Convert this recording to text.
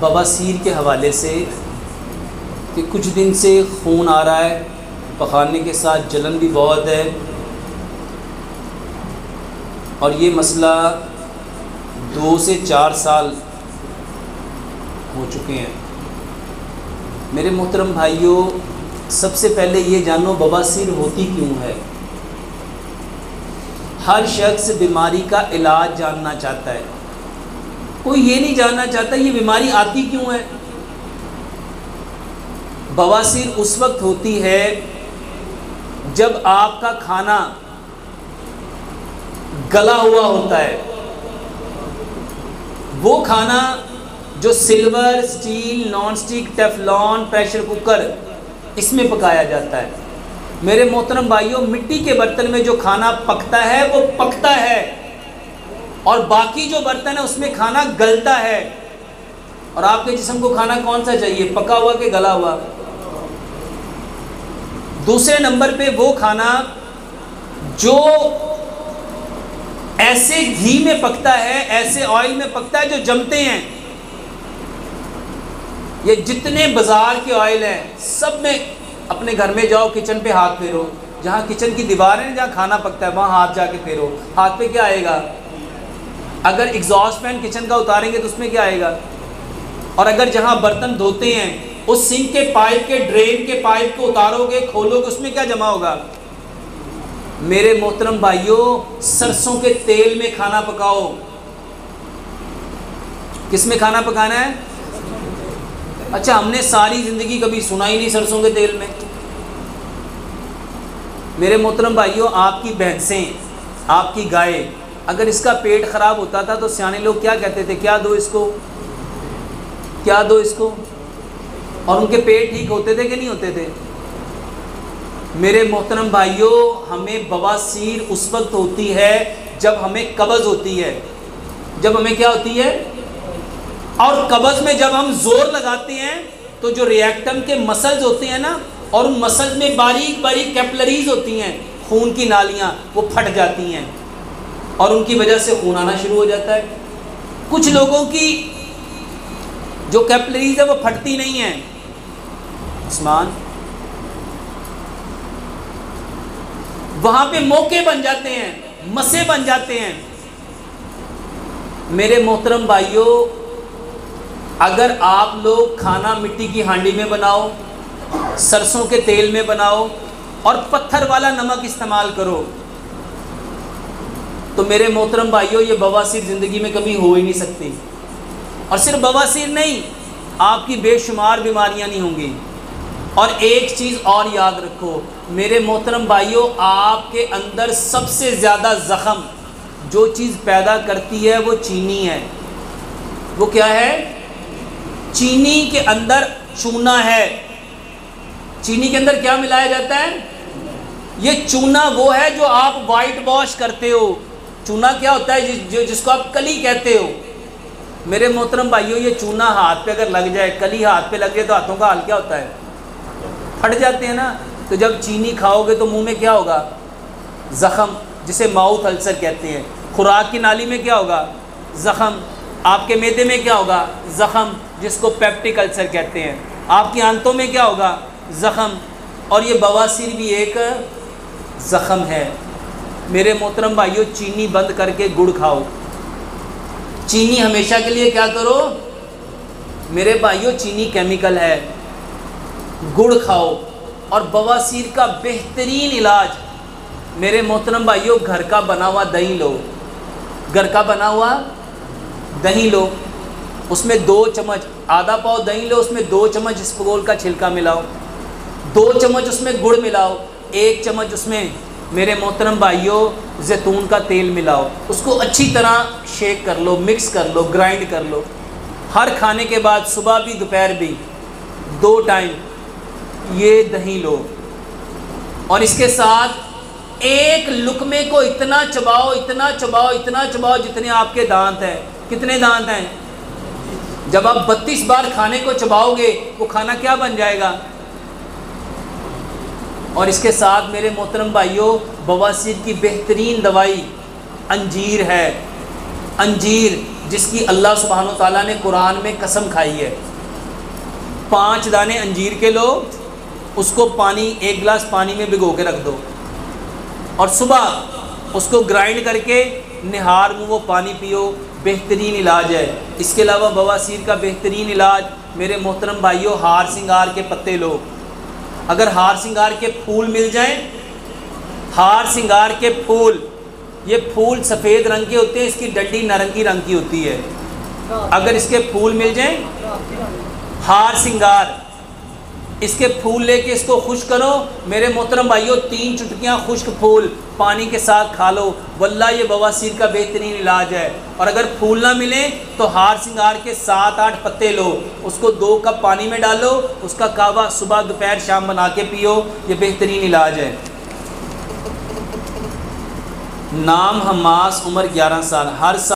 बवासीर के हवाले से कि कुछ दिन से खून आ रहा है, पखाने के साथ जलन भी बहुत है, और ये मसला 2 से 4 साल हो चुके हैं। मेरे मोहतरम भाइयों, सबसे पहले ये जानो बवासीर होती क्यों है। हर शख्स बीमारी का इलाज जानना चाहता है, कोई ये नहीं जानना चाहता ये बीमारी आती क्यों है। बवासीर उस वक्त होती है जब आपका खाना गला हुआ होता है। वो खाना जो silver, steel, non stick, Teflon, pressure cooker इसमें पकाया जाता है। मेरे मोहतरम भाइयों, मिट्टी के बर्तन में जो खाना पकता है वो पकता है, और बाकी जो बर्तन है उसमें खाना गलता है। और आपके जिस्म को खाना कौन सा चाहिए, पका हुआ कि गला हुआ। दूसरे नंबर पे वो खाना जो ऐसे घी में पकता है, ऐसे ऑयल में पकता है जो जमते हैं। ये जितने बाजार के ऑयल हैं सब में, अपने घर में जाओ, किचन पे हाथ फेरो, जहाँ किचन की दीवार है, जहाँ खाना पकता है वहाँ हाथ जाके फेरो, हाथ पे क्या आएगा। अगर एग्जॉस्ट फैन किचन का उतारेंगे तो उसमें क्या आएगा। और अगर जहाँ बर्तन धोते हैं उस सिंक के पाइप के, ड्रेन के पाइप को उतारोगे, खोलोगे, उसमें क्या जमा होगा। मेरे मोहतरम भाइयों, सरसों के तेल में खाना पकाओ। किस में खाना पकाना है। अच्छा, हमने सारी ज़िंदगी कभी सुना ही नहीं सरसों के तेल में। मेरे मोहतरम भाइयों, आपकी भैंसें, आपकी गाय, अगर इसका पेट ख़राब होता था तो सियाने लोग क्या कहते थे, क्या दो इसको, क्या दो इसको, और उनके पेट ठीक होते थे कि नहीं होते थे। मेरे मोहतरम भाइयों, हमें बवासीर उस वक्त होती है जब हमें कब्ज़ होती है। जब हमें क्या होती है, और कब्ज़ में जब हम जोर लगाते हैं तो जो रिएक्टम के मसल्स होते हैं ना, और उन मसल्स में बारीक बारीक कैपिलरीज होती हैं, खून की नालियाँ, वो फट जाती हैं और उनकी वजह से खून आना शुरू हो जाता है। कुछ लोगों की जो कैपिलरीज है वो फटती नहीं है, उस्मान, वहाँ पे मौके बन जाते हैं, मसे बन जाते हैं। मेरे मोहतरम भाइयों, अगर आप लोग खाना मिट्टी की हांडी में बनाओ, सरसों के तेल में बनाओ और पत्थर वाला नमक इस्तेमाल करो, तो मेरे मोहतरम भाइयों, ये बवासीर ज़िंदगी में कभी हो ही नहीं सकती। और सिर्फ बवासीर नहीं, आपकी बेशुमार बीमारियां नहीं होंगी। और एक चीज़ और याद रखो मेरे मोहतरम भाइयों, आपके अंदर सबसे ज़्यादा ज़ख्म जो चीज़ पैदा करती है वो चीनी है। वो क्या है, चीनी के अंदर चूना है। चीनी के अंदर क्या मिलाया जाता है, ये चूना वो है जो आप वाइट वॉश करते हो। चूना क्या होता है, जिसको आप कली कहते हो। मेरे मोहतरम भाइयों, ये चूना हाथ पे अगर लग जाए, कली हाथ पे लग जाए तो हाथों का हाल क्या होता है, फट जाते हैं ना। तो जब चीनी खाओगे तो मुंह में क्या होगा, ज़ख़म, जिसे माउथ अल्सर कहते हैं। खुराक की नाली में क्या होगा, ज़ख़म। आपके मैदे में क्या होगा, ज़ख़म, जिसको पेप्टिक अल्सर कहते हैं। आपकी आंतों में क्या होगा, ज़ख़म। और ये बवासीर भी एक ज़ख़म है। मेरे मोहतरम भाइयों, चीनी बंद करके गुड़ खाओ। चीनी हमेशा के लिए क्या करो मेरे भाइयों, चीनी केमिकल है। गुड़ खाओ। और बवासीर का बेहतरीन इलाज मेरे मोहतरम भाइयों, घर का बना हुआ दही लो। घर का बना हुआ दही लो, उसमें 2 चम्मच, आधा पाव दही लो, उसमें 2 चम्मच इसबगोल का छिलका मिलाओ, 2 चम्मच उसमें गुड़ मिलाओ, 1 चम्मच उसमें मेरे मोहतरम भाइयों जैतून का तेल मिलाओ। उसको अच्छी तरह शेक कर लो, मिक्स कर लो, ग्राइंड कर लो। हर खाने के बाद, सुबह भी दोपहर भी, 2 टाइम ये दही लो। और इसके साथ एक लुकमे को इतना चबाओ, इतना चबाओ, इतना चबाओ जितने आपके दांत हैं। कितने दांत हैं। जब आप 32 बार खाने को चबाओगे वो खाना क्या बन जाएगा। और इसके साथ मेरे मोहतरम भाइयों, बवासीर की बेहतरीन दवाई अंजीर है। अंजीर जिसकी अल्लाह सुब्हानो ताला ने कुरान में कसम खाई है। 5 दाने अंजीर के लो, उसको पानी, 1 गिलास पानी में भिगो के रख दो और सुबह उसको ग्राइंड करके निहार मुँह वो पानी पियो, बेहतरीन इलाज है। इसके अलावा बवासीर का बेहतरीन इलाज मेरे मोहतरम भाइयों, हार सिंगार के पत्ते लो। अगर हार सिंगार के फूल मिल जाएं, हार सिंगार के फूल, ये फूल सफ़ेद रंग के होते हैं, इसकी डंडी नारंगी रंग की होती है। अगर इसके फूल मिल जाएं, हार सिंगार, इसके फूल लेके इसको खुश करो मेरे मोहतरम भाइयों, 3 चुटकियाँ खुश्क फूल पानी के साथ खा लो, वल्लाह ये बवासीर का बेहतरीन इलाज है। और अगर फूल ना मिले तो हार सिंगार के 7-8 पत्ते लो, उसको 2 कप पानी में डालो, उसका कावा सुबह दोपहर शाम बना के पियो, ये बेहतरीन इलाज है। नाम हमास, उम्र 11 साल, हर साल